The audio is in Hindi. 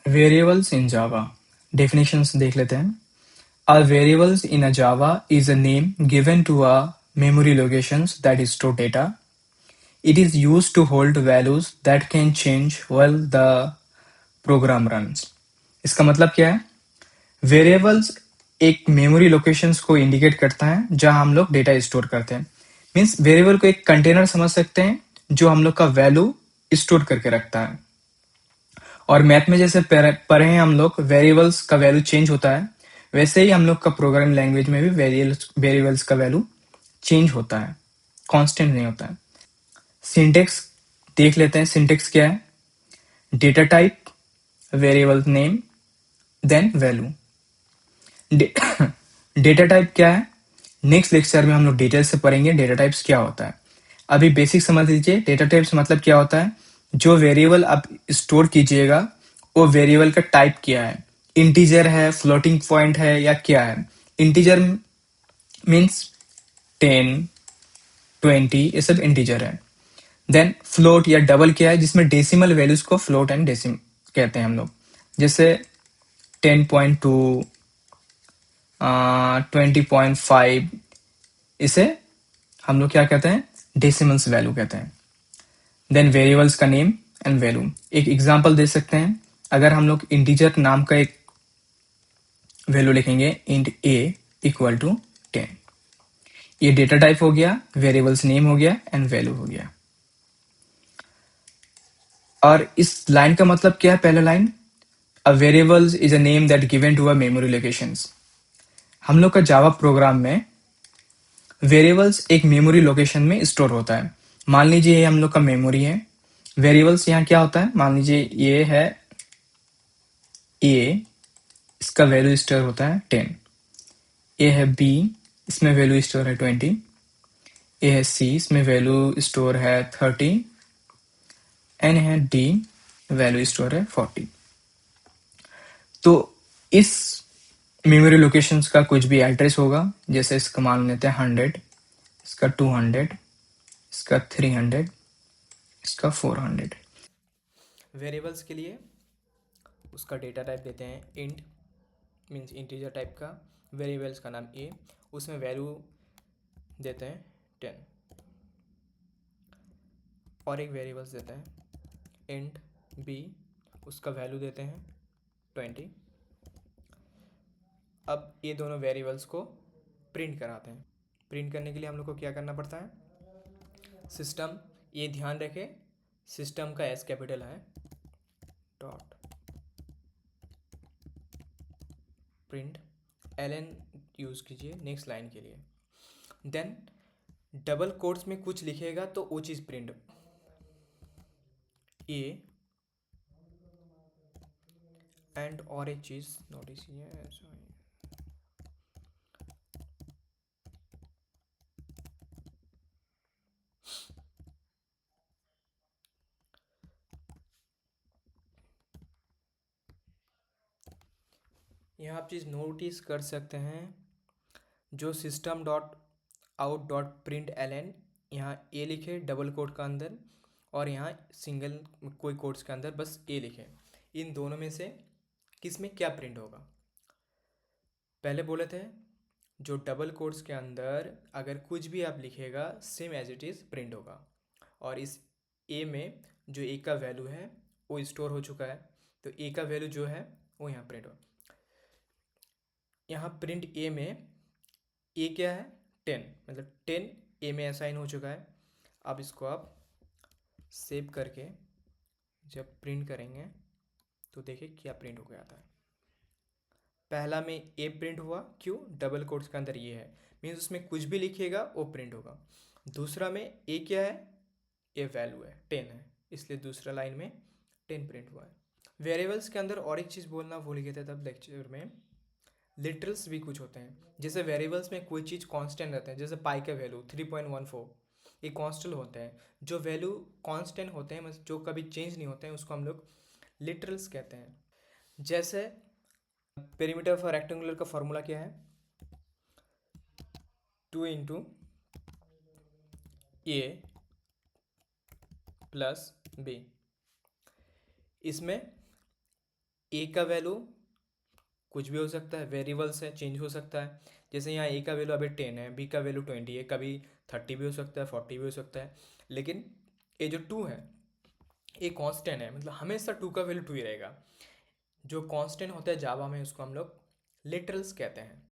वेरिएबल्स इन जावा डेफिनेशंस देख लेते हैं. A variables in a Java is a name given to a memory locations that store data. It is used to hold values that can change while the program runs. इसका मतलब क्या है? वेरिएबल्स एक मेमोरी लोकेशंस को इंडिकेट करता है जहां हम लोग डेटा स्टोर करते हैं. मीन्स वेरिएबल को एक कंटेनर समझ सकते हैं जो हम लोग का वैल्यू स्टोर करके रखता है. और मैथ में जैसे पढ़े हैं हम लोग वेरिएबल्स का वैल्यू चेंज होता है, वैसे ही हम लोग का प्रोग्रामिंग लैंग्वेज में भी वेरिएबल्स का वैल्यू चेंज होता है, कांस्टेंट नहीं होता है. सिंटेक्स देख लेते हैं. सिंटेक्स क्या है? Data type, variable name, then value. Data type क्या है? नेक्स्ट लेक्चर में हम लोग डिटेल से पढ़ेंगे डेटा टाइप्स क्या होता है. अभी बेसिक समझ लीजिए डेटा टाइप्स मतलब क्या होता है. जो वेरिएबल आप स्टोर कीजिएगा वो वेरिएबल का टाइप क्या है, इंटीजर है, फ्लोटिंग पॉइंट है या क्या है. इंटीजर मीन्स 10, 20 ये सब इंटीजर है. देन फ्लोट या डबल क्या है, जिसमें डेसिमल वैल्यूज को फ्लोट एंड डेसिम कहते हैं हम लोग. जैसे 10.2, 20.5, इसे हम लोग क्या कहते हैं? डेसिमल्स वैल्यू कहते हैं. देन वेरिएबल्स का नेम एंड वैल्यू. एक एग्जांपल दे सकते हैं. अगर हम लोग इंटीजर नाम का एक वैल्यू लिखेंगे इंट a इक्वल टू 10, ये डेटा टाइप हो गया, वेरिएबल्स नेम हो गया एंड वैल्यू हो गया. और इस लाइन का मतलब क्या है? पहला line, a variables is a name that given to a memory locations. हम लोग का जावा प्रोग्राम में वेरिएबल्स एक मेमोरी लोकेशन में स्टोर होता है. मान लीजिए ये हम लोग का मेमोरी है. वेरिएबल्स यहाँ क्या होता है? मान लीजिए ये है ए, इसका वैल्यू स्टोर होता है 10. ए है बी, इसमें वैल्यू स्टोर है 20. ए है सी, इसमें वैल्यू स्टोर है 30. एन है डी, वैल्यू स्टोर है 40. तो इस मेमोरी लोकेशंस का कुछ भी एड्रेस होगा, जैसे इसका मान लेते हैं 100, इसका 200, इसका 300, इसका 400. वेरिएबल्स के लिए उसका डेटा टाइप देते हैं इंट, मीन्स इंटीजर टाइप का. वेरिएबल्स का नाम ए, उसमें वैल्यू देते हैं 10. और एक वेरिएबल्स देते हैं इंट बी, उसका वैल्यू देते हैं 20. अब ये दोनों वेरिएबल्स को प्रिंट कराते हैं. प्रिंट करने के लिए हम लोग को क्या करना पड़ता है? सिस्टम, ये ध्यान रखें सिस्टम का एस कैपिटल है, डॉट प्रिंट एल यूज़ कीजिए नेक्स्ट लाइन के लिए. देन डबल कोट्स में कुछ लिखेगा तो वो चीज़ प्रिंट ए एंड और एक चीज़ नोटिस कीजिए. यहाँ आप चीज़ नोटिस कर सकते हैं, जो system dot out dot print L N, यहाँ ए लिखे डबल कोट का अंदर, और यहाँ सिंगल कोई कोट्स के अंदर बस ए लिखे. इन दोनों में से किस में क्या प्रिंट होगा? पहले बोले थे जो डबल कोट्स के अंदर अगर कुछ भी आप लिखेगा same as it is print होगा. और इस ए में जो ए का वैल्यू है वो स्टोर हो चुका है, तो ए का वैल्यू जो है वो यहाँ प्रिंट हो. यहाँ प्रिंट ए में ए क्या है? 10, मतलब 10 ए में असाइन हो चुका है. अब इसको आप सेव करके जब प्रिंट करेंगे तो देखिए क्या प्रिंट हो गया था. पहला में ए प्रिंट हुआ, क्यों? डबल कोट्स के अंदर ये है, मीन्स उसमें कुछ भी लिखिएगा वो प्रिंट होगा. दूसरा में ए क्या है? ए वैल्यू है 10 है, इसलिए दूसरा लाइन में 10 प्रिंट हुआ है. वेरिएबल्स के अंदर और एक चीज़ बोलना भूल गए थे तब लेक्चर में, लिटरल्स भी कुछ होते हैं. जैसे वेरिएबल्स में कोई चीज़ कांस्टेंट रहता है, जैसे पाई का वैल्यू 3.14, ये कांस्टेंट होते हैं. जो वैल्यू कांस्टेंट होते हैं, मतलब जो कभी चेंज नहीं होते हैं, उसको हम लोग लिटरल्स कहते हैं. जैसे पेरीमीटर फॉर रेक्टेंगुलर का फॉर्मूला क्या है? 2 इंटू ए प्लस बी. इसमें ए का वैल्यू कुछ भी हो सकता है, वेरिएबल्स है, चेंज हो सकता है। जैसे यहाँ ए का वैल्यू अभी 10 है, बी का वैल्यू 20 है, कभी 30 भी हो सकता है, 40 भी हो सकता है। लेकिन ये जो 2 है ये कांस्टेंट है, मतलब हमेशा 2 का वैल्यू 2 ही रहेगा। जो कांस्टेंट होता है जावा में उसको हम लोग लिटरल्स कहते हैं।